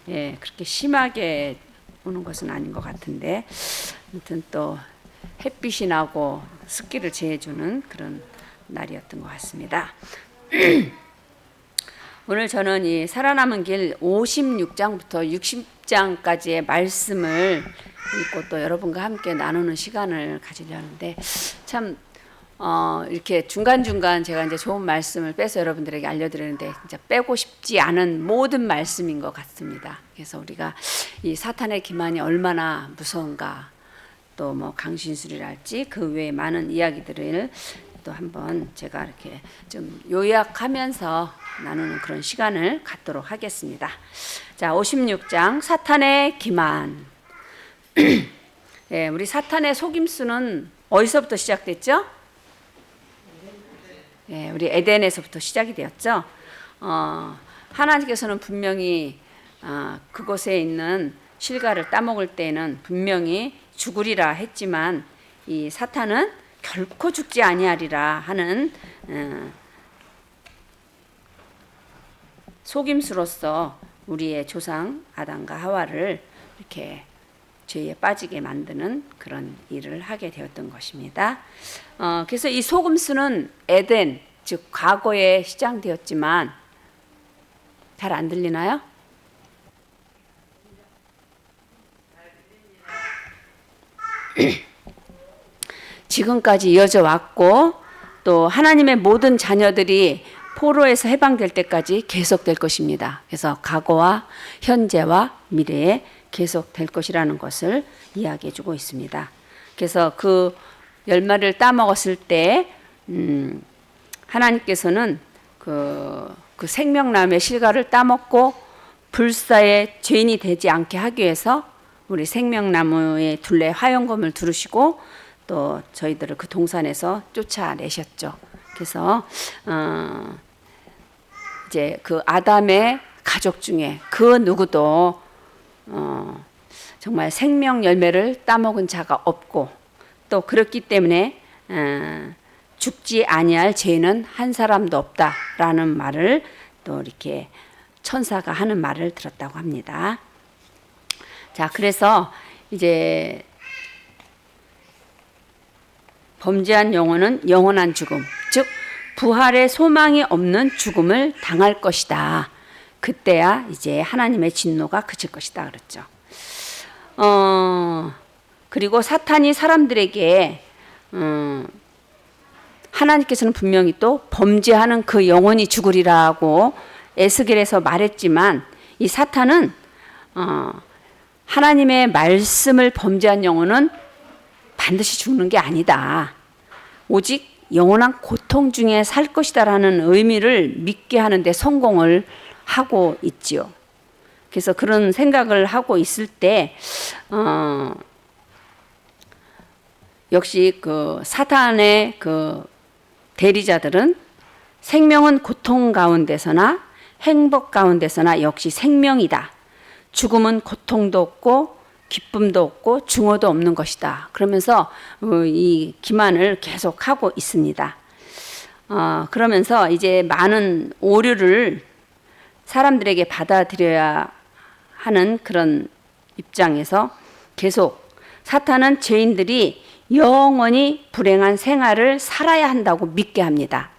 그렇게 심하게 오는 것은 아닌 것 같은데, 아무튼 또 햇빛이 나고 습기를 제해주는 그런 날이었던 것 같습니다. 오늘 저는 이 살아남은 길 56장부터 60장까지의 말씀을 읽고 또 여러분과 함께 나누는 시간을 가지려는데, 참 이렇게 중간중간 제가 이제 좋은 말씀을 빼서 여러분들에게 알려드리는데 진짜 빼고 싶지 않은 모든 말씀인 것 같습니다. 그래서 우리가 이 사탄의 기만이 얼마나 무서운가, 또 뭐 강신술이랄지 그 외에 많은 이야기들을 또 한번 제가 이렇게 좀 요약하면서 나누는 그런 시간을 갖도록 하겠습니다. 자, 56장 사탄의 기만. 우리 사탄의 속임수는 어디서부터 시작됐죠? 우리 에덴에서부터 시작이 되었죠. 하나님께서는 분명히 그곳에 있는 실과를 따먹을 때는 분명히 죽으리라 했지만, 이 사탄은 결코 죽지 아니하리라 하는 속임수로서 우리의 조상 아담과 하와를 이렇게 죄에 빠지게 만드는 그런 일을 하게 되었던 것입니다. 그래서 이 속임수는 에덴, 즉 과거에 시작되었지만, 잘 안 들리나요? 지금까지 이어져 왔고, 또 하나님의 모든 자녀들이 포로에서 해방될 때까지 계속될 것입니다. 그래서 과거와 현재와 미래에 계속될 것이라는 것을 이야기해 주고 있습니다. 그래서 그 열매를 따먹었을 때 하나님께서는 그 생명나무의 실과를 따먹고 불사의 죄인이 되지 않게 하기 위해서 우리 생명나무의 둘레 화영검을 두르시고 또 저희들을 그 동산에서 쫓아내셨죠. 그래서 이제 그 아담의 가족 중에 그 누구도 정말 생명 열매를 따먹은 자가 없고, 또 그렇기 때문에 죽지 아니할 죄는 한 사람도 없다라는 말을 또 이렇게 천사가 하는 말을 들었다고 합니다. 자, 그래서 이제 범죄한 영혼은 영원한 죽음, 즉 부활의 소망이 없는 죽음을 당할 것이다. 그때야 이제 하나님의 진노가 그칠 것이다 그랬죠. 그리고 사탄이 사람들에게 하나님께서는 분명히 또 범죄하는 그 영혼이 죽으리라고 에스겔에서 말했지만, 이 사탄은 하나님의 말씀을 범죄한 영혼은 반드시 죽는 게 아니다. 오직 영원한 고통 중에 살 것이다라는 의미를 믿게 하는데 성공을 하고 있지요. 그래서 그런 생각을 하고 있을 때 역시 그 사탄의 그 대리자들은 생명은 고통 가운데서나 행복 가운데서나 역시 생명이다. 죽음은 고통도 없고 기쁨도 없고 증오도 없는 것이다. 그러면서 이 기만을 계속하고 있습니다. 그러면서 이제 많은 오류를 사람들에게 받아들여야 하는 그런 입장에서 계속 사탄은 죄인들이 영원히 불행한 생활을 살아야 한다고 믿게 합니다.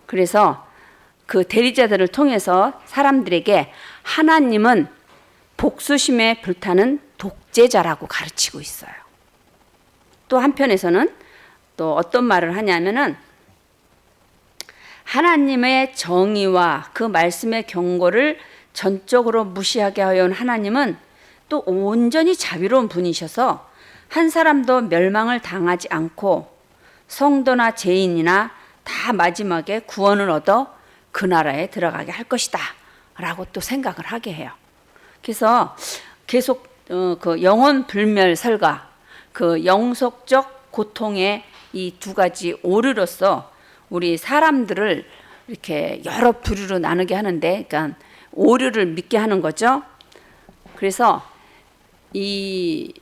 그래서 그 대리자들을 통해서 사람들에게 하나님은 복수심에 불타는 독재자라고 가르치고 있어요. 또 한편에서는 또 어떤 말을 하냐면은 하나님의 정의와 그 말씀의 경고를 전적으로 무시하게 하여온 하나님은 또 온전히 자비로운 분이셔서 한 사람도 멸망을 당하지 않고 성도나 죄인이나 다 마지막에 구원을 얻어 그 나라에 들어가게 할 것이다 라고 또 생각을 하게 해요. 그래서 계속 그 영혼 불멸설과 그 영속적 고통의 이 두 가지 오류로서 우리 사람들을 이렇게 여러 부류로 나누게 하는데, 그러니까 오류를 믿게 하는 거죠. 그래서 이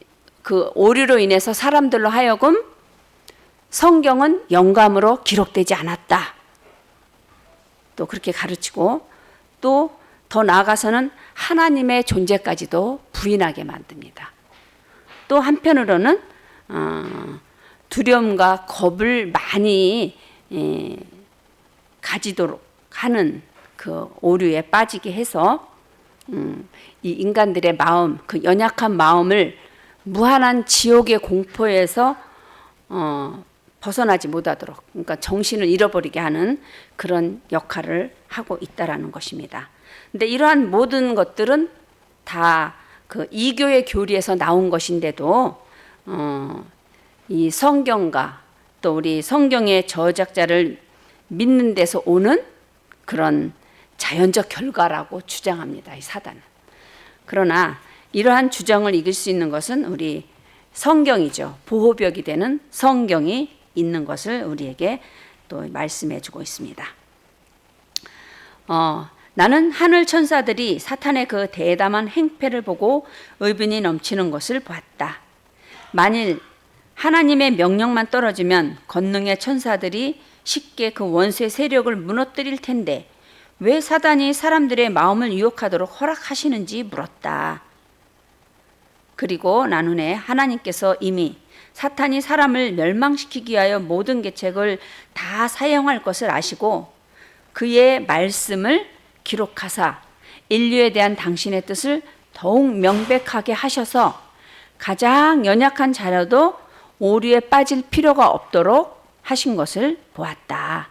그 오류로 인해서 사람들로 하여금 성경은 영감으로 기록되지 않았다. 또 그렇게 가르치고, 또 더 나아가서는 하나님의 존재까지도 부인하게 만듭니다. 또 한편으로는 두려움과 겁을 많이 가지도록 하는 그 오류에 빠지게 해서 이 인간들의 마음, 그 연약한 마음을 무한한 지옥의 공포에서 벗어나지 못하도록, 그러니까 정신을 잃어버리게 하는 그런 역할을 하고 있다라는 것입니다. 근데 이러한 모든 것들은 다 그 이교의 교리에서 나온 것인데도 이 성경과 또 우리 성경의 저작자를 믿는 데서 오는 그런 자연적 결과라고 주장합니다. 이 사단은. 그러나 이러한 주장을 이길 수 있는 것은 우리 성경이죠. 보호벽이 되는 성경이 있는 것을 우리에게 또 말씀해 주고 있습니다. 나는 하늘 천사들이 사탄의 그 대담한 행패를 보고 의분이 넘치는 것을 보았다. 만일 하나님의 명령만 떨어지면 권능의 천사들이 쉽게 그 원수의 세력을 무너뜨릴 텐데 왜 사단이 사람들의 마음을 유혹하도록 허락하시는지 물었다. 그리고 나누네 하나님께서 이미 사탄이 사람을 멸망시키기 위하여 모든 계책을 다 사용할 것을 아시고 그의 말씀을 기록하사 인류에 대한 당신의 뜻을 더욱 명백하게 하셔서 가장 연약한 자라도 오류에 빠질 필요가 없도록 하신 것을 보았다.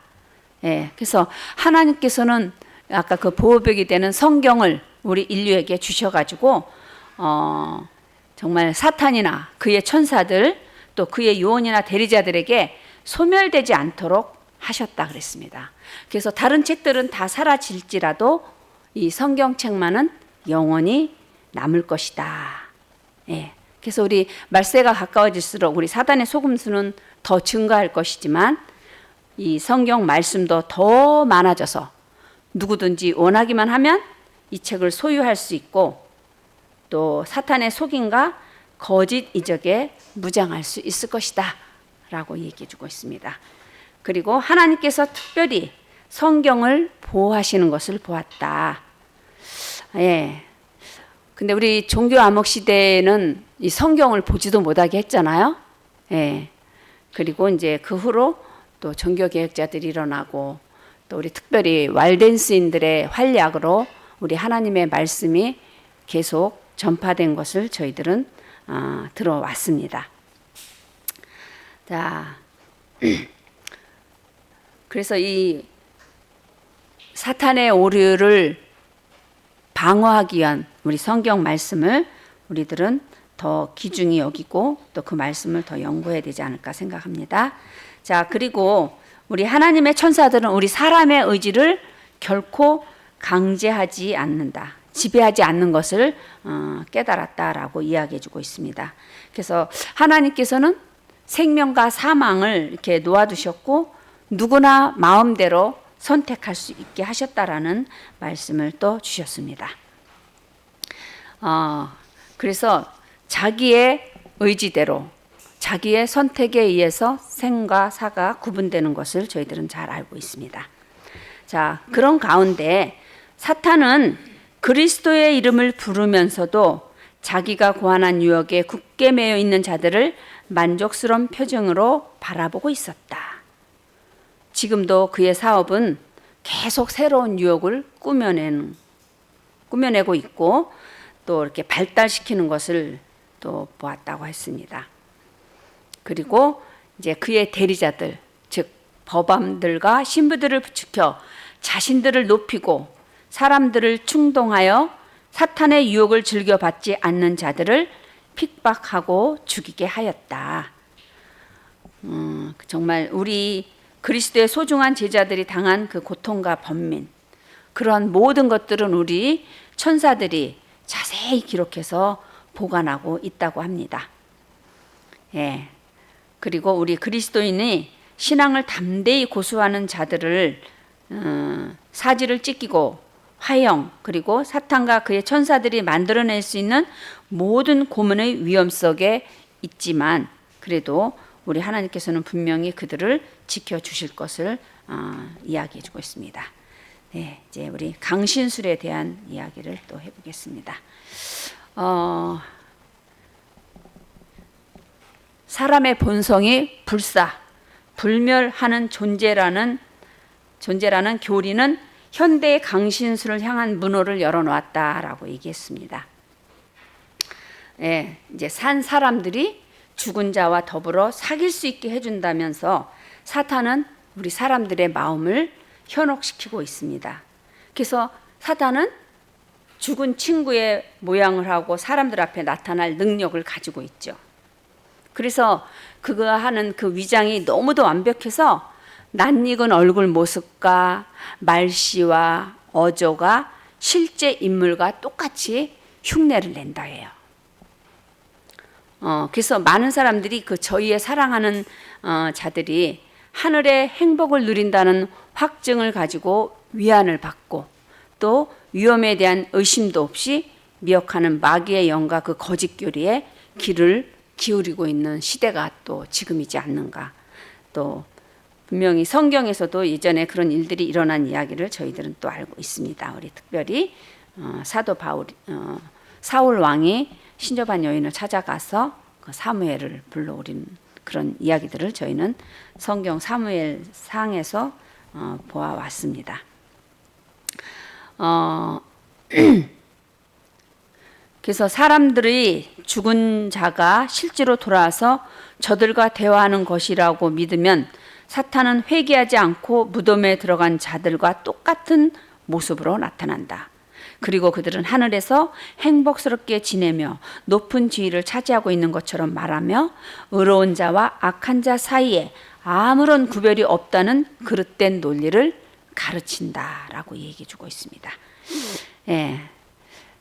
그래서 하나님께서는 아까 그 보호벽이 되는 성경을 우리 인류에게 주셔가지고 정말 사탄이나 그의 천사들 또 그의 요원이나 대리자들에게 소멸되지 않도록 하셨다 그랬습니다. 그래서 다른 책들은 다 사라질지라도 이 성경책만은 영원히 남을 것이다. 그래서 우리 말세가 가까워질수록 우리 사단의 속임수는 더 증가할 것이지만 이 성경 말씀도 더 많아져서 누구든지 원하기만 하면 이 책을 소유할 수 있고 또 사탄의 속임과 거짓 이적에 무장할 수 있을 것이다 라고 얘기해 주고 있습니다. 그리고 하나님께서 특별히 성경을 보호하시는 것을 보았다. 근데 우리 종교 암흑 시대에는 이 성경을 보지도 못하게 했잖아요. 그리고 이제 그 후로 또 종교 개혁자들이 일어나고 또 우리 특별히 왈덴스인들의 활약으로 우리 하나님의 말씀이 계속 전파된 것을 저희들은 들어왔습니다. 자, 그래서 이 사탄의 오류를 방어하기 위한 우리 성경 말씀을 우리들은 더 귀중히 여기고 또 그 말씀을 더 연구해야 되지 않을까 생각합니다. 자, 그리고 우리 하나님의 천사들은 우리 사람의 의지를 결코 강제하지 않는다. 지배하지 않는 것을 깨달았다라고 이야기해 주고 있습니다. 그래서 하나님께서는 생명과 사망을 이렇게 놓아두셨고 누구나 마음대로 선택할 수 있게 하셨다라는 말씀을 또 주셨습니다. 그래서 자기의 의지대로 자기의 선택에 의해서 생과 사가 구분되는 것을 저희들은 잘 알고 있습니다. 자, 그런 가운데 사탄은 그리스도의 이름을 부르면서도 자기가 고안한 유혹에 굳게 매여 있는 자들을 만족스러운 표정으로 바라보고 있었다. 지금도 그의 사업은 계속 새로운 유혹을 꾸며내고 있고 또 이렇게 발달시키는 것을 또 보았다고 했습니다. 그리고 이제 그의 대리자들, 즉 법암들과 신부들을 부추겨 자신들을 높이고 사람들을 충동하여 사탄의 유혹을 즐겨받지 않는 자들을 핍박하고 죽이게 하였다. 정말 우리 그리스도의 소중한 제자들이 당한 그 고통과 번민, 그런 모든 것들은 우리 천사들이 자세히 기록해서 보관하고 있다고 합니다. 그리고 우리 그리스도인이 신앙을 담대히 고수하는 자들을 사지를 찢기고 화형 그리고 사탄과 그의 천사들이 만들어낼 수 있는 모든 고문의 위험 속에 있지만 그래도 우리 하나님께서는 분명히 그들을 지켜주실 것을 이야기해 주고 있습니다. 예, 이제 우리 강신술에 대한 이야기를 또 해보겠습니다. 사람의 본성이 불멸하는 존재라는 교리는 현대의 강신술을 향한 문호를 열어놓았다라고 얘기했습니다. 예, 이제 산 사람들이 죽은 자와 더불어 사귈 수 있게 해준다면서 사탄은 우리 사람들의 마음을 현혹시키고 있습니다. 그래서 사탄은 죽은 친구의 모양을 하고 사람들 앞에 나타날 능력을 가지고 있죠. 그래서 그가 하는 그 위장이 너무도 완벽해서 낯익은 얼굴 모습과 말씨와 어조가 실제 인물과 똑같이 흉내를 낸다 해요. 그래서 많은 사람들이 그 저희의 사랑하는 자들이 하늘의 행복을 누린다는 확증을 가지고 위안을 받고 또 위험에 대한 의심도 없이 미혹하는 마귀의 영과 그 거짓 교리에 귀를 기울이고 있는 시대가 또 지금이지 않는가. 또 분명히 성경에서도 예전에 그런 일들이 일어난 이야기를 저희들은 또 알고 있습니다. 우리 특별히 사도 사울 왕이 신접한 여인을 찾아가서 그 사무엘을 불러오린 그런 이야기들을 저희는 성경 사무엘상에서 보아왔습니다. 그래서 사람들이 죽은 자가 실제로 돌아와서 저들과 대화하는 것이라고 믿으면 사탄은 회개하지 않고 무덤에 들어간 자들과 똑같은 모습으로 나타난다. 그리고 그들은 하늘에서 행복스럽게 지내며 높은 지위를 차지하고 있는 것처럼 말하며 의로운 자와 악한 자 사이에 아무런 구별이 없다는 그릇된 논리를 가르친다라고 얘기해 주고 있습니다. 예.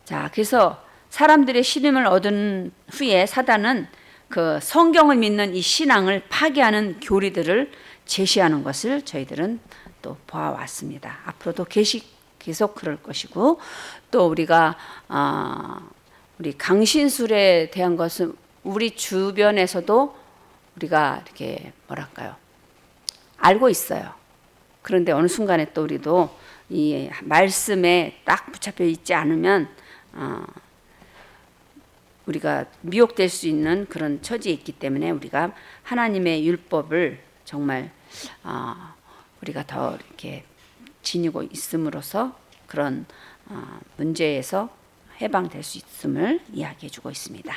자, 그래서 사람들의 신임을 얻은 후에 사단은 그 성경을 믿는 이 신앙을 파괴하는 교리들을 제시하는 것을 저희들은 또 보아왔습니다. 앞으로도 계속 그럴 것이고, 또 우리가 우리 강신술에 대한 것은 우리 주변에서도 우리가 이렇게 뭐랄까요, 알고 있어요. 그런데 어느 순간에 또 우리도 이 말씀에 딱 붙잡혀 있지 않으면 우리가 미혹될 수 있는 그런 처지에 있기 때문에 우리가 하나님의 율법을 정말 우리가 더 이렇게 지니고 있음으로써 그런 문제에서 해방될 수 있음을 이야기해주고 있습니다.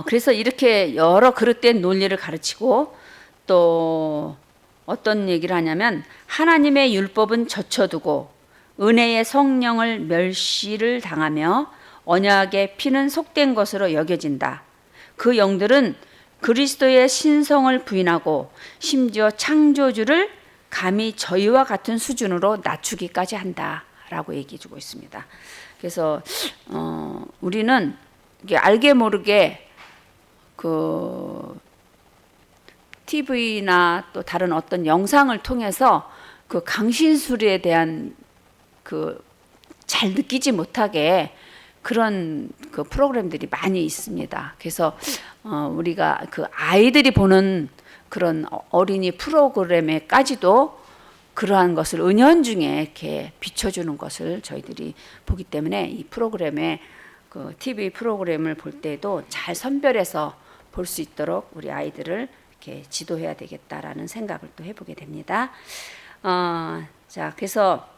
그래서 이렇게 여러 그릇된 논리를 가르치고 또 어떤 얘기를 하냐면 하나님의 율법은 젖혀두고 은혜의 성령을 멸시를 당하며 언약의 피는 속된 것으로 여겨진다. 그 영들은 그리스도의 신성을 부인하고 심지어 창조주를 감히 저희와 같은 수준으로 낮추기까지 한다라고 얘기해주고 있습니다. 그래서 우리는 알게 모르게 그 TV나 또 다른 어떤 영상을 통해서 그 강신술에 대한 그 잘 느끼지 못하게 그런 그 프로그램들이 많이 있습니다. 그래서 우리가 그 아이들이 보는 그런 어린이 프로그램에까지도 그러한 것을 은연중에 이렇게 비춰주는 것을 저희들이 보기 때문에 이 프로그램에 그 TV 프로그램을 볼 때도 잘 선별해서 볼 수 있도록 우리 아이들을 이렇게 지도해야 되겠다라는 생각을 또 해보게 됩니다. 자, 그래서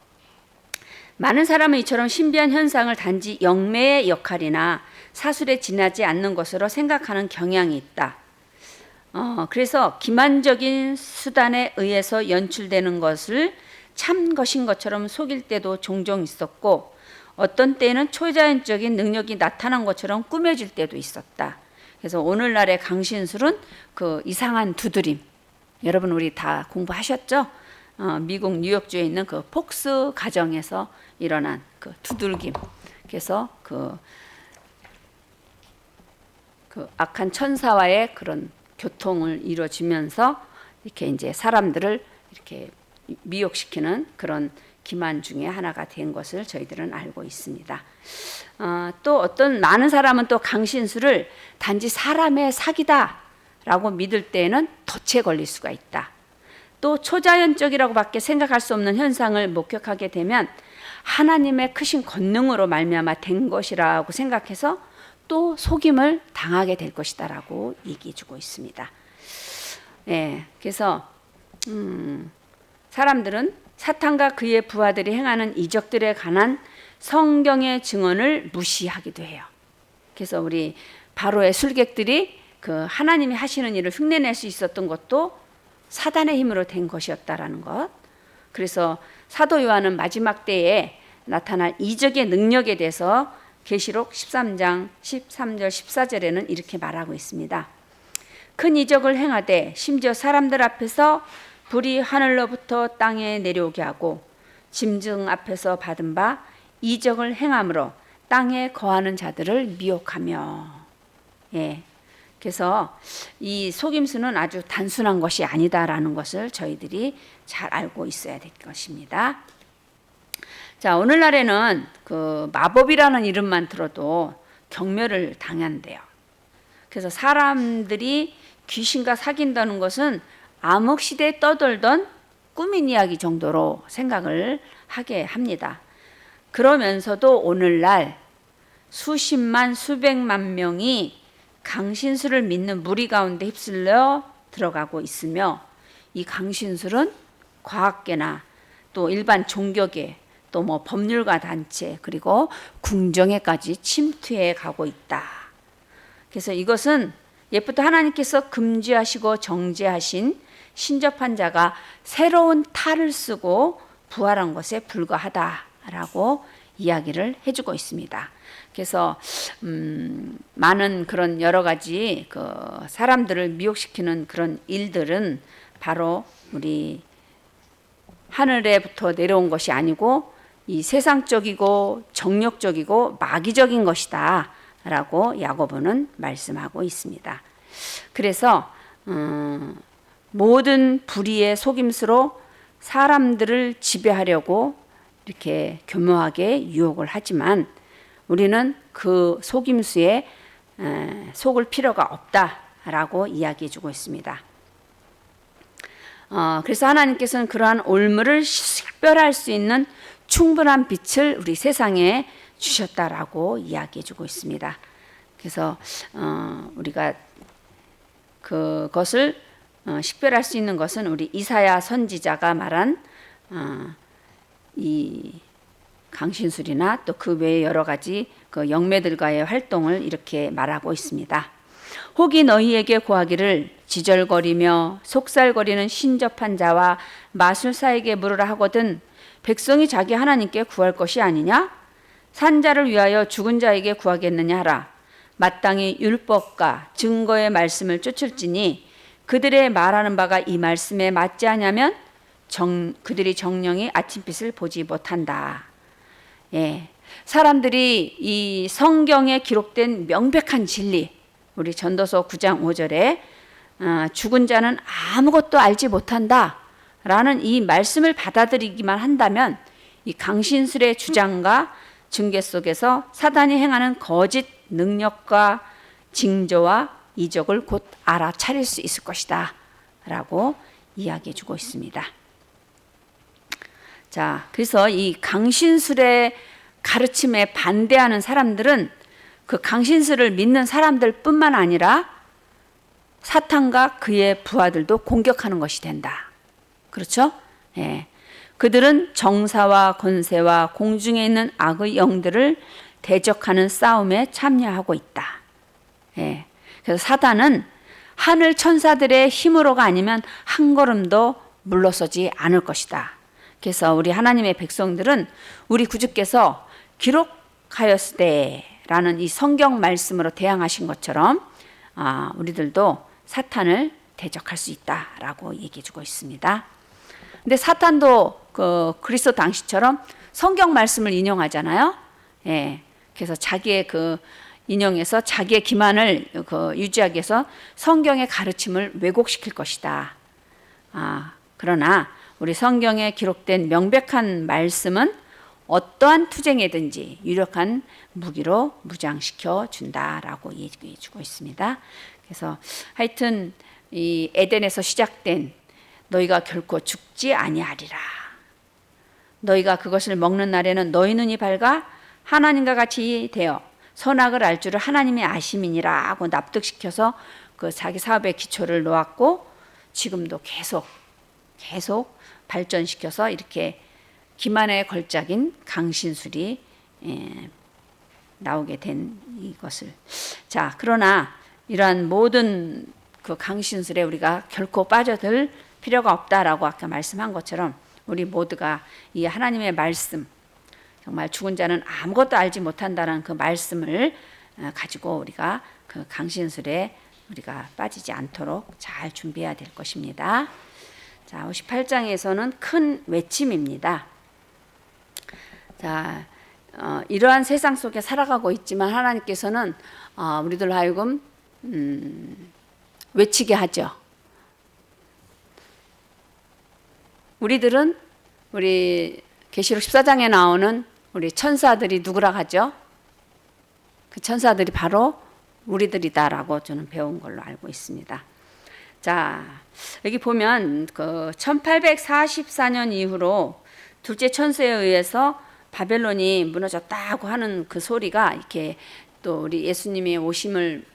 많은 사람은 이처럼 신비한 현상을 단지 영매의 역할이나 사술에 지나지 않는 것으로 생각하는 경향이 있다. 그래서 기만적인 수단에 의해서 연출되는 것을 참 것인 것처럼 속일 때도 종종 있었고 어떤 때는 초자연적인 능력이 나타난 것처럼 꾸며질 때도 있었다. 그래서 오늘날의 강신술은 그 이상한 두드림, 여러분 우리 다 공부하셨죠? 미국 뉴욕주에 있는 그 폭스 가정에서 일어난 그 두들김. 그래서 그 악한 천사와의 그런 교통을 이루어지면서 이렇게 이제 사람들을 이렇게 미혹시키는 그런 기만 중에 하나가 된 것을 저희들은 알고 있습니다. 또 어떤 많은 사람은 또 강신술을 단지 사람의 사기다라고 믿을 때에는 덫에 걸릴 수가 있다. 또 초자연적이라고밖에 생각할 수 없는 현상을 목격하게 되면 하나님의 크신 권능으로 말미암아 된 것이라고 생각해서 또 속임을 당하게 될 것이다라고 얘기해 주고 있습니다. 그래서 사람들은 사탄과 그의 부하들이 행하는 이적들에 관한 성경의 증언을 무시하기도 해요. 그래서 우리 바로의 술객들이 그 하나님이 하시는 일을 흉내낼 수 있었던 것도 사단의 힘으로 된 것이었다라는 것. 그래서 사도 요한은 마지막 때에 나타날 이적의 능력에 대해서 계시록 13장 13절 14절에는 이렇게 말하고 있습니다. 큰 이적을 행하되 심지어 사람들 앞에서 불이 하늘로부터 땅에 내려오게 하고 짐승 앞에서 받은 바 이적을 행함으로 땅에 거하는 자들을 미혹하며. 그래서 이 속임수는 아주 단순한 것이 아니다라는 것을 저희들이 잘 알고 있어야 될 것입니다. 자, 오늘날에는 그 마법이라는 이름만 들어도 경멸을 당한대요. 그래서 사람들이 귀신과 사귄다는 것은 암흑 시대에 떠돌던 꾸민 이야기 정도로 생각을 하게 합니다. 그러면서도 오늘날 수십만 수백만 명이 강신술을 믿는 무리 가운데 휩쓸려 들어가고 있으며 이 강신술은 과학계나 또 일반 종교계 또 뭐 법률가 단체 그리고 궁정에까지 침투해 가고 있다. 그래서 이것은 옛부터 하나님께서 금지하시고 정죄하신 신접한 자가 새로운 탈을 쓰고 부활한 것에 불과하다라고 이야기를 해주고 있습니다. 그래서 많은 그런 여러 가지 그 사람들을 미혹시키는 그런 일들은 바로 우리 하늘에부터 내려온 것이 아니고 이 세상적이고 정력적이고 마귀적인 것이다 라고 야고보는 말씀하고 있습니다. 그래서 모든 불의의 속임수로 사람들을 지배하려고 이렇게 교묘하게 유혹을 하지만 우리는 그 속임수에 속을 필요가 없다라고 이야기해 주고 있습니다. 그래서 하나님께서는 그러한 올무를 식별할 수 있는 충분한 빛을 우리 세상에 주셨다라고 이야기해 주고 있습니다. 그래서 우리가 그것을 식별할 수 있는 것은 우리 이사야 선지자가 말한 이 강신술이나 또 그 외에 여러 가지 그 영매들과의 활동을 이렇게 말하고 있습니다. 혹이 너희에게 고하기를 지절거리며 속살거리는 신접한 자와 마술사에게 물으라 하거든 백성이 자기 하나님께 구할 것이 아니냐? 산자를 위하여 죽은 자에게 구하겠느냐 하라. 마땅히 율법과 증거의 말씀을 쫓을지니 그들의 말하는 바가 이 말씀에 맞지 않으면 그들이 정령이 아침빛을 보지 못한다. 사람들이 이 성경에 기록된 명백한 진리, 우리 전도서 9장 5절에 죽은 자는 아무것도 알지 못한다 라는 이 말씀을 받아들이기만 한다면 이 강신술의 주장과 증개 속에서 사단이 행하는 거짓 능력과 징조와 이적을 곧 알아차릴 수 있을 것이다 라고 이야기해 주고 있습니다. 자, 그래서 이 강신술의 가르침에 반대하는 사람들은 그 강신술을 믿는 사람들 뿐만 아니라 사탄과 그의 부하들도 공격하는 것이 된다. 그렇죠? 그들은 정사와 권세와 공중에 있는 악의 영들을 대적하는 싸움에 참여하고 있다. 그래서 사단은 하늘 천사들의 힘으로가 아니면 한 걸음도 물러서지 않을 것이다. 그래서 우리 하나님의 백성들은 우리 구주께서 기록하였으되라는 이 성경 말씀으로 대항하신 것처럼 우리들도 사탄을 대적할 수 있다라고 얘기해주고 있습니다. 근데 사탄도 그 그리스도 당시처럼 성경 말씀을 인용하잖아요. 그래서 자기의 그 인용해서 자기의 기만을 유지하기 위해서 성경의 가르침을 왜곡시킬 것이다. 그러나 우리 성경에 기록된 명백한 말씀은 어떠한 투쟁이든지 유력한 무기로 무장시켜 준다라고 얘기해 주고 있습니다. 그래서 하여튼 이 에덴에서 시작된 너희가 결코 죽지 아니하리라. 너희가 그것을 먹는 날에는 너희 눈이 밝아 하나님과 같이 되어 선악을 알 줄을 하나님의 아심이니라 하고 납득시켜서 그 자기 사업의 기초를 놓았고, 지금도 계속 발전시켜서 이렇게 기만의 걸작인 강신술이 나오게 된 이것을. 자, 그러나 이러한 모든 그 강신술에 우리가 결코 빠져들 필요가 없다라고 아까 말씀한 것처럼, 우리 모두가 이 하나님의 말씀, 정말 죽은 자는 아무것도 알지 못한다는 그 말씀을 가지고 우리가 그 강신술에 우리가 빠지지 않도록 잘 준비해야 될 것입니다. 자, 58장에서는 큰 외침입니다. 자, 이러한 세상 속에 살아가고 있지만 하나님께서는 우리들 하여금 외치게 하죠. 우리들은 우리 계시록 14장에 나오는 우리 천사들이 누구라 하죠? 그 천사들이 바로 우리들이다라고 저는 배운 걸로 알고 있습니다. 자, 여기 보면 그 1844년 이후로 둘째 천사에 의해서 바벨론이 무너졌다고 하는 그 소리가 이렇게 또 우리 예수님의 오심을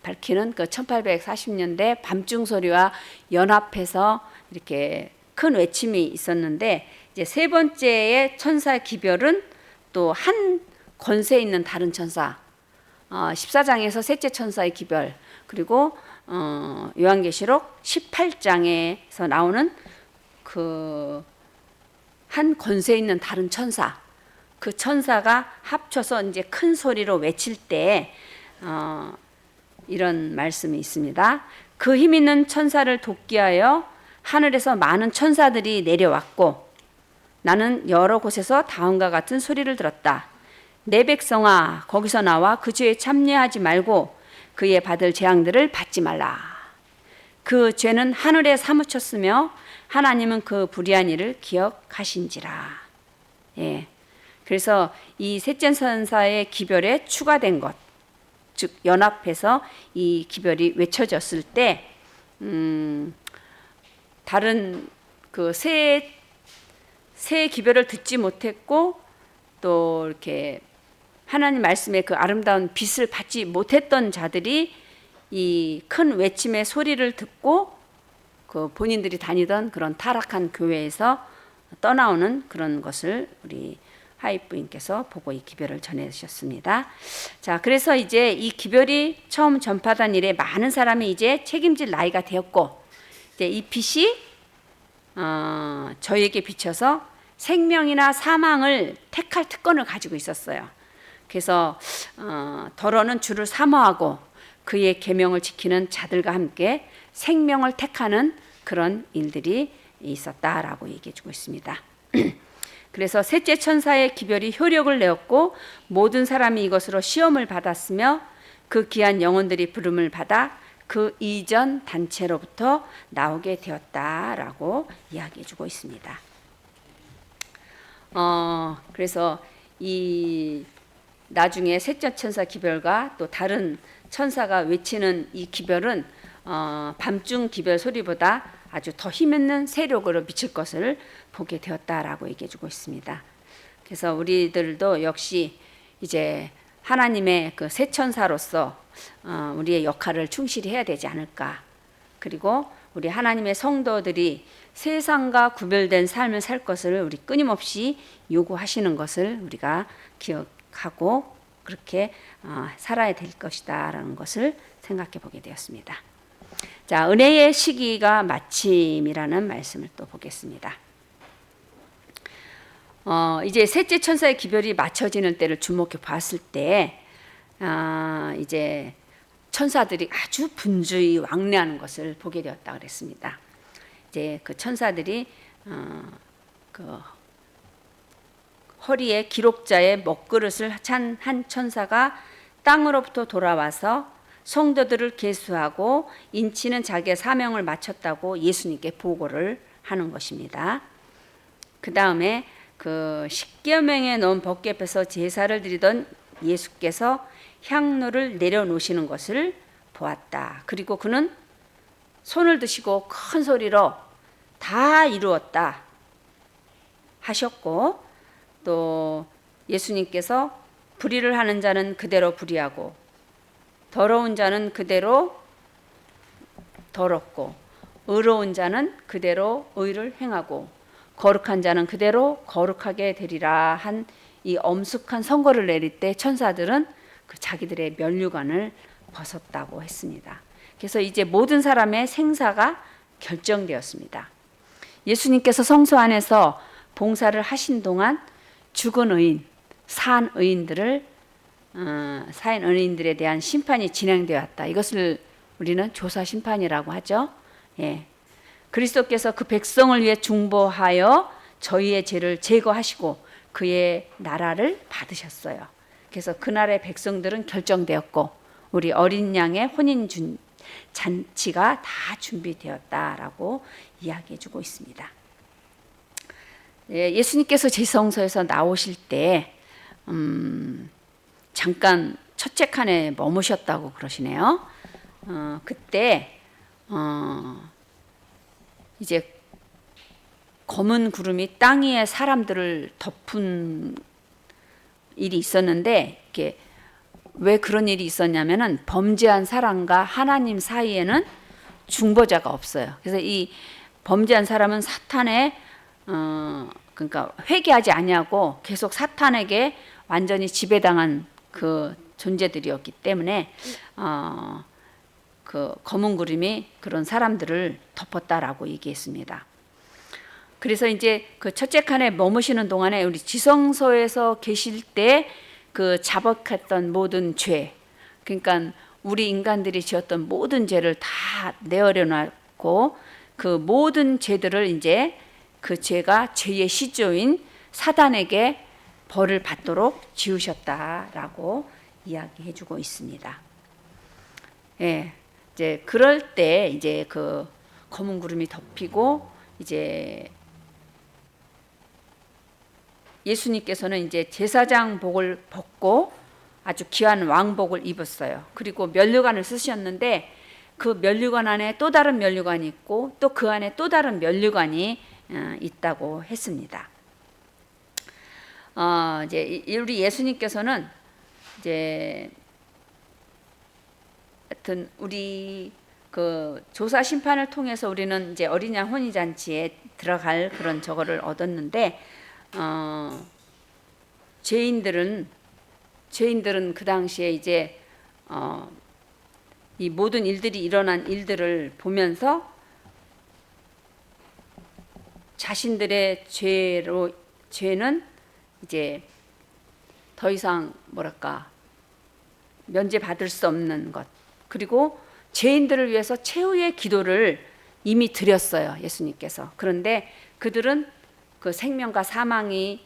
밝히는 그 1840년대 밤중 소리와 연합해서 이렇게 큰 외침이 있었는데, 이제 세 번째의 천사 기별은 또 한 권세 있는 다른 천사, 14장에서 셋째 천사의 기별, 그리고 요한계시록 18장에서 나오는 그 한 권세 있는 다른 천사, 그 천사가 합쳐서 이제 큰 소리로 외칠 때 이런 말씀이 있습니다. 그 힘 있는 천사를 돕기하여 하늘에서 많은 천사들이 내려왔고, 나는 여러 곳에서 다음과 같은 소리를 들었다. 내 백성아, 거기서 나와 그 죄에 참여하지 말고 그의 받을 재앙들을 받지 말라. 그 죄는 하늘에 사무쳤으며 하나님은 그 불의한 일을 기억하신지라. 예. 그래서 이 셋째 천사의 기별에 추가된 것, 즉 연합해서 이 기별이 외쳐졌을 때 다른 그 새 기별을 듣지 못했고, 또 이렇게 하나님 말씀의 그 아름다운 빛을 받지 못했던 자들이 이 큰 외침의 소리를 듣고 그 본인들이 다니던 그런 타락한 교회에서 떠나오는 그런 것을 우리 하이프인께서 보고 이 기별을 전해주셨습니다. 자, 그래서 이제 이 기별이 처음 전파된 일에 많은 사람이 이제 책임질 나이가 되었고, 이제 이 빛이 저희에게 비춰서 생명이나 사망을 택할 특권을 가지고 있었어요. 그래서 더러는 주를 사모하고 그의 계명을 지키는 자들과 함께 생명을 택하는 그런 일들이 있었다라고 얘기해주고 있습니다. 그래서 셋째 천사의 기별이 효력을 내었고, 모든 사람이 이것으로 시험을 받았으며 그 귀한 영혼들이 부름을 받아 그 이전 단체로부터 나오게 되었다라고 이야기해주고 있습니다. 그래서 이 나중에 셋째 천사 기별과 또 다른 천사가 외치는 이 기별은 밤중 기별 소리보다 아주 더 힘있는 세력으로 미칠 것을 보게 되었다라고 얘기해주고 있습니다. 그래서 우리들도 역시 이제 하나님의 그 새 천사로서 우리의 역할을 충실히 해야 되지 않을까. 그리고 우리 하나님의 성도들이 세상과 구별된 삶을 살 것을 우리 끊임없이 요구하시는 것을 우리가 기억하고 그렇게 살아야 될 것이다라는 것을 생각해 보게 되었습니다. 자, 은혜의 시기가 마침이라는 말씀을 또 보겠습니다. 이제 셋째 천사의 기별이 맞춰지는 때를 주목해 봤을 때 이제 천사들이 아주 분주히 왕래하는 것을 보게 되었다 그랬습니다. 이제 그 천사들이 그 허리에 기록자의 먹그릇을 찬 한 천사가 땅으로부터 돌아와서 성도들을 계수하고 인치는 자기의 사명을 마쳤다고 예수님께 보고를 하는 것입니다. 그 다음에 그 십계명에 넣은 법궤에서 제사를 드리던 예수께서 향로를 내려놓으시는 것을 보았다. 그리고 그는 손을 드시고 큰 소리로 다 이루었다 하셨고, 또 예수님께서 불의를 하는 자는 그대로 불의하고 더러운 자는 그대로 더럽고 의로운 자는 그대로 의를 행하고 거룩한 자는 그대로 거룩하게 되리라 한 이 엄숙한 선고를 내릴 때 천사들은 그 자기들의 면류관을 벗었다고 했습니다. 그래서 이제 모든 사람의 생사가 결정되었습니다. 예수님께서 성소 안에서 봉사를 하신 동안 죽은 의인, 산 의인들에 대한 심판이 진행되었다. 이것을 우리는 조사 심판이라고 하죠. 예. 그리스도께서 그 백성을 위해 중보하여 저희의 죄를 제거하시고 그의 나라를 받으셨어요. 그래서 그날의 백성들은 결정되었고 우리 어린 양의 혼인 잔치가 다 준비되었다라고 이야기해주고 있습니다. 예, 예수님께서 제성소에서 나오실 때 잠깐 첫째 칸에 머무셨다고 그러시네요. 그때 이제 검은 구름이 땅 위에 사람들을 덮은 일이 있었는데, 이게 왜 그런 일이 있었냐면은 범죄한 사람과 하나님 사이에는 중보자가 없어요. 그래서 이 범죄한 사람은 사탄의 그러니까 회개하지 아니하고 계속 사탄에게 완전히 지배당한 그 존재들이었기 때문에 그 검은 구름이 그런 사람들을 덮었다라고 얘기했습니다. 그래서 이제 그 첫째 칸에 머무시는 동안에 우리 지성소에서 계실 때 그 자복했던 모든 죄, 그러니까 우리 인간들이 지었던 모든 죄를 다 내어려놨고 그 모든 죄들을 이제 그 죄가 죄의 시조인 사단에게 벌을 받도록 지으셨다라고 이야기해주고 있습니다. 예, 이제 그럴 때 이제 그 검은 구름이 덮이고 이제 예수님께서는 이제 제사장 복을 벗고 아주 귀한 왕복을 입었어요. 그리고 면류관을 쓰셨는데 그 면류관 안에 또 다른 면류관이 있고 또 그 안에 또 다른 면류관이 있다고 했습니다. 이제 우리 예수님께서는 이제 하여튼 우리 그 조사 심판을 통해서 우리는 이제 어린 양 혼인 잔치에 들어갈 그런 저거를 얻었는데 죄인들은 그 당시에 이제 이 모든 일들이 일어난 일들을 보면서 자신들의 죄는 이제 더 이상 뭐랄까 면제받을 수 없는 것, 그리고 죄인들을 위해서 최후의 기도를 이미 드렸어요, 예수님께서. 그런데 그들은 그 생명과 사망이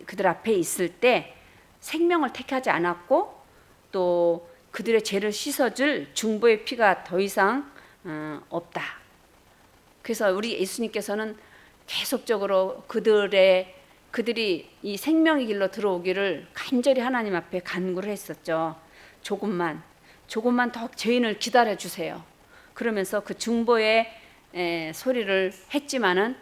그들 앞에 있을 때 생명을 택하지 않았고 또 그들의 죄를 씻어줄 중보의 피가 더 이상 없다. 그래서 우리 예수님께서는 계속적으로 그들이 이 생명의 길로 들어오기를 간절히 하나님 앞에 간구를 했었죠. 조금만 더 죄인을 기다려 주세요. 그러면서 그 중보의 소리를 했지만은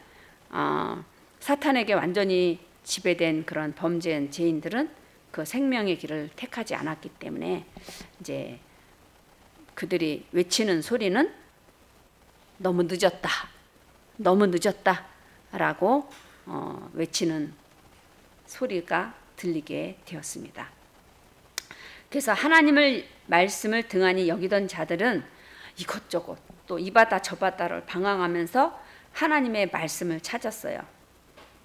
사탄에게 완전히 지배된 그런 범죄한 죄인들은 그 생명의 길을 택하지 않았기 때문에 이제 그들이 외치는 소리는 너무 늦었다라고 외치는 소리가 들리게 되었습니다. 그래서 하나님을 말씀을 등한히 여기던 자들은 이것저것 또 이바다 저바다를 방황하면서 하나님의 말씀을 찾았어요.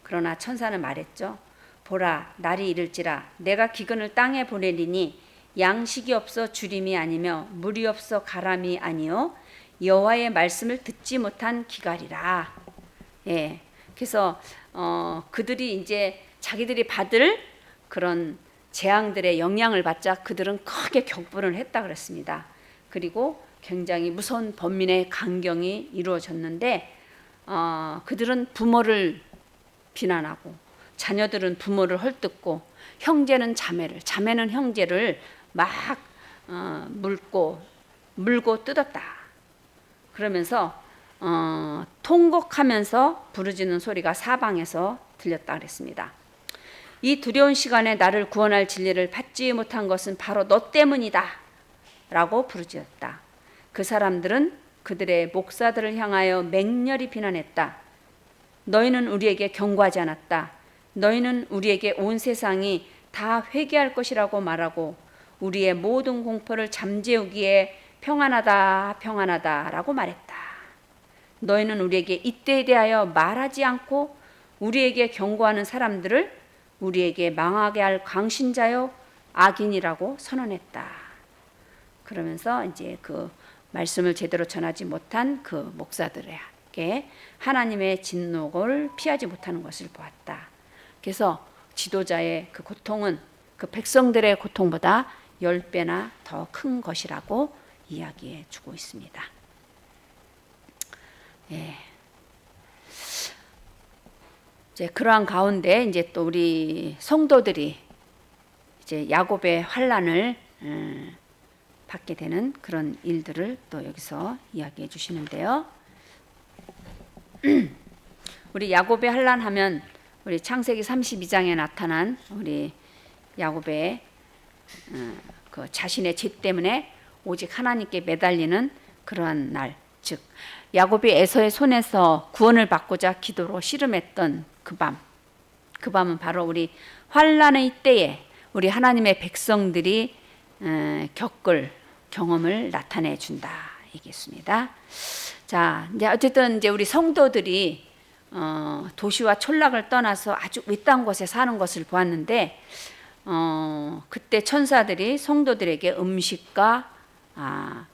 그러나 천사는 말했죠. 보라, 날이 이를지라 내가 기근을 땅에 보내리니 양식이 없어 주림이 아니며 물이 없어 가람이 아니요 여호와의 말씀을 듣지 못한 기갈이라. 예, 그래서 그들이 이제 자기들이 받을 그런 재앙들의 영향을 받자 그들은 크게 격분을 했다 그랬습니다. 그리고 굉장히 무서운 번민의 강경이 이루어졌는데 그들은 부모를 비난하고 자녀들은 부모를 헐뜯고 형제는 자매는 형제를 막 물고 뜯었다. 그러면서 통곡하면서 부르짖는 소리가 사방에서 들렸다 그랬습니다. 이 두려운 시간에 나를 구원할 진리를 받지 못한 것은 바로 너 때문이다 라고 부르짖었다. 그 사람들은 그들의 목사들을 향하여 맹렬히 비난했다. 너희는 우리에게 경고하지 않았다. 너희는 우리에게 온 세상이 다 회개할 것이라고 말하고 우리의 모든 공포를 잠재우기에 평안하다 평안하다 라고 말했다. 너희는 우리에게 이때에 대하여 말하지 않고 우리에게 경고하는 사람들을 우리에게 망하게 할 광신자요 악인이라고 선언했다. 그러면서 이제 그 말씀을 제대로 전하지 못한 그 목사들에게 하나님의 진노를 피하지 못하는 것을 보았다. 그래서 지도자의 그 고통은 그 백성들의 고통보다 10배나 더 큰 것이라고 이야기해 주고 있습니다. 예. 이제 그러한 가운데 이제 또 우리 성도들이 이제 야곱의 환난을 받게 되는 그런 일들을 또 여기서 이야기해 주시는데요. 우리 야곱의 환난하면 우리 창세기 32장에 나타난 우리 야곱의 그 자신의 죄 때문에 오직 하나님께 매달리는 그러한 날, 즉 야곱이 에서의 손에서 구원을 받고자 기도로 씨름했던 그 밤은 바로 우리 환난의 때에 우리 하나님의 백성들이 겪을 경험을 나타내 준다 이겠습니다. 자, 이제 어쨌든 이제 우리 성도들이 도시와 촌락을 떠나서 아주 외딴 곳에 사는 것을 보았는데 그때 천사들이 성도들에게 음식과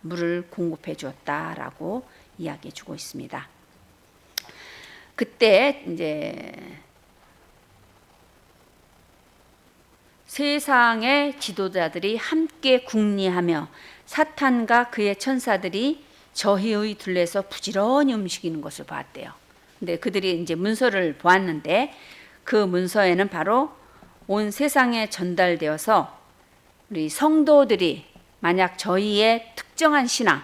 물을 공급해 주었다라고 이야기해 주고 있습니다. 그때 이제 세상의 지도자들이 함께 궁리하며 사탄과 그의 천사들이 저희의 둘레에서 부지런히 움직이는 것을 보았대요. 근데 그들이 이제 문서를 보았는데 그 문서에는 바로 온 세상에 전달되어서 우리 성도들이 만약 저희의 특정한 신앙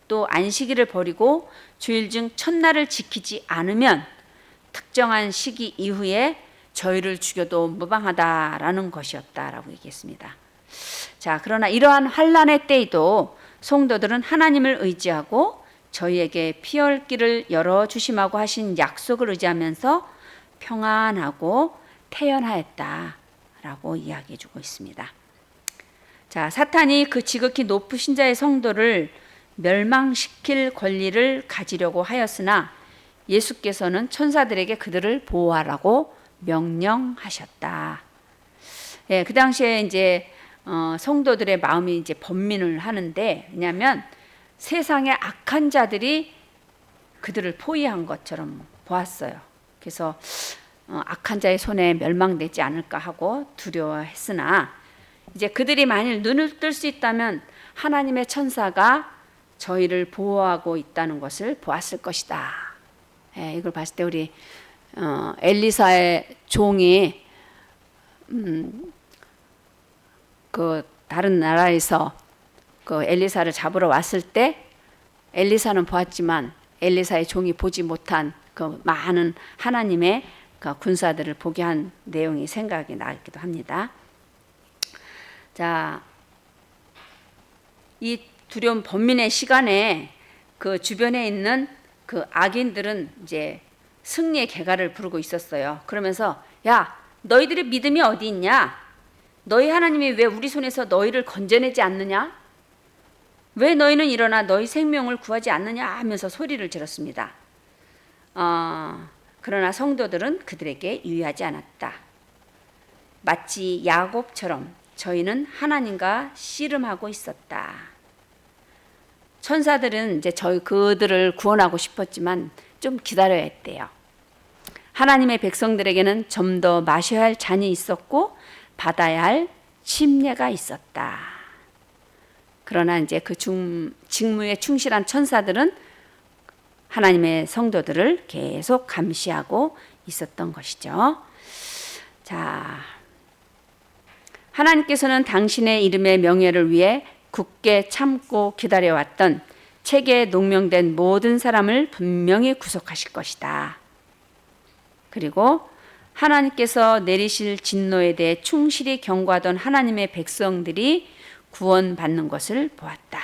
또 안식일을 버리고 주일 중 첫날을 지키지 않으면 특정한 시기 이후에 저희를 죽여도 무방하다라는 것이었다라고 얘기했습니다. 자, 그러나 이러한 환난의 때에도 성도들은 하나님을 의지하고 저희에게 피할 길을 열어주심하고 하신 약속을 의지하면서 평안하고 태연하였다라고 이야기해 주고 있습니다. 자, 사탄이 그 지극히 높으신 자의 성도를 멸망시킬 권리를 가지려고 하였으나 예수께서는 천사들에게 그들을 보호하라고 명령하셨다. 예, 그 당시에 이제 성도들의 마음이 이제 번민을 하는데, 왜냐하면 세상의 악한 자들이 그들을 포위한 것처럼 보았어요. 그래서 악한 자의 손에 멸망되지 않을까 하고 두려워했으나 이제 그들이 만일 눈을 뜰 수 있다면 하나님의 천사가 저희를 보호하고 있다는 것을 보았을 것이다. 예, 이걸 봤을 때 우리 엘리사의 종이 그 다른 나라에서 그 엘리사를 잡으러 왔을 때 엘리사는 보았지만 엘리사의 종이 보지 못한 그 많은 하나님의 그 군사들을 보게 한 내용이 생각이 나기도 합니다. 자, 이 두려운 번민의 시간에 그 주변에 있는 그 악인들은 이제 승리의 개가를 부르고 있었어요. 그러면서 야, 너희들의 믿음이 어디 있냐? 너희 하나님이 왜 우리 손에서 너희를 건져내지 않느냐? 왜 너희는 일어나 너희 생명을 구하지 않느냐 하면서 소리를 질렀습니다. 그러나 성도들은 그들에게 유의하지 않았다. 마치 야곱처럼 저희는 하나님과 씨름하고 있었다. 천사들은 이제 그들을 구원하고 싶었지만 좀 기다려야 했대요. 하나님의 백성들에게는 좀 더 마셔야 할 잔이 있었고 받아야 할 침례가 있었다. 그러나 이제 그 직무에 충실한 천사들은 하나님의 성도들을 계속 감시하고 있었던 것이죠. 자, 하나님께서는 당신의 이름의 명예를 위해 굳게 참고 기다려왔던 책에 농명된 모든 사람을 분명히 구속하실 것이다. 그리고 하나님께서 내리실 진노에 대해 충실히 경고하던 하나님의 백성들이 구원받는 것을 보았다.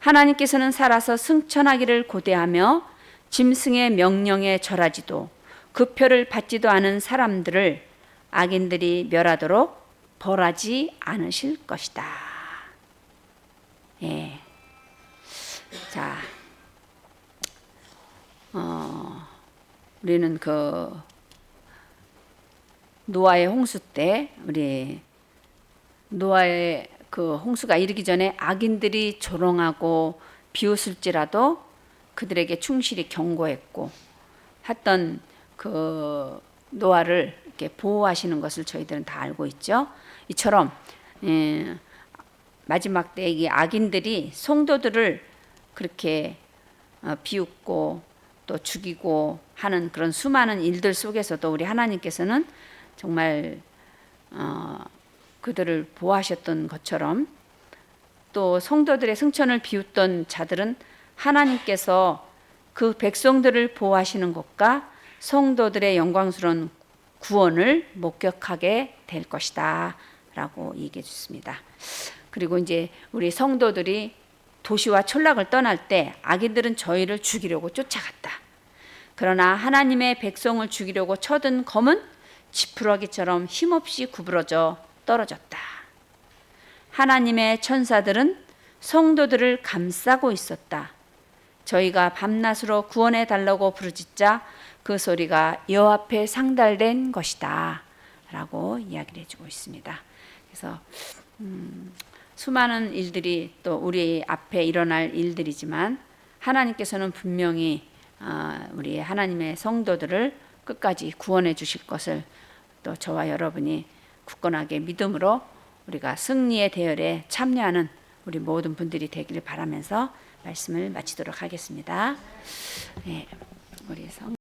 하나님께서는 살아서 승천하기를 고대하며 짐승의 명령에 절하지도 그 표를 받지도 않은 사람들을 악인들이 멸하도록 벌하지 않으실 것이다. 예. 자, 우리는 그 노아의 홍수 때 우리 노아의 그 홍수가 이르기 전에 악인들이 조롱하고 비웃을지라도 그들에게 충실히 경고했고 했던 그 노아를 이렇게 보호하시는 것을 저희들은 다 알고 있죠. 이처럼 마지막 때 이 악인들이 성도들을 그렇게 비웃고 또 죽이고 하는 그런 수많은 일들 속에서도 우리 하나님께서는 정말 그들을 보호하셨던 것처럼 또 성도들의 승천을 비웃던 자들은 하나님께서 그 백성들을 보호하시는 것과 성도들의 영광스러운 구원을 목격하게 될 것이다 라고 얘기해 주습니다. 그리고 이제 우리 성도들이 도시와 촌락을 떠날 때 악인들은 저희를 죽이려고 쫓아갔다. 그러나 하나님의 백성을 죽이려고 쳐든 검은 지푸라기처럼 힘없이 구부러져 떨어졌다. 하나님의 천사들은 성도들을 감싸고 있었다. 저희가 밤낮으로 구원해 달라고 부르짖자 그 소리가 여호와 앞에 상달된 것이다 라고 이야기를 해주고 있습니다. 그래서 수많은 일들이 또 우리 앞에 일어날 일들이지만 하나님께서는 분명히 우리 하나님의 성도들을 끝까지 구원해 주실 것을 또 저와 여러분이 굳건하게 믿음으로 우리가 승리의 대열에 참여하는 우리 모든 분들이 되기를 바라면서 말씀을 마치도록 하겠습니다. 네, 우리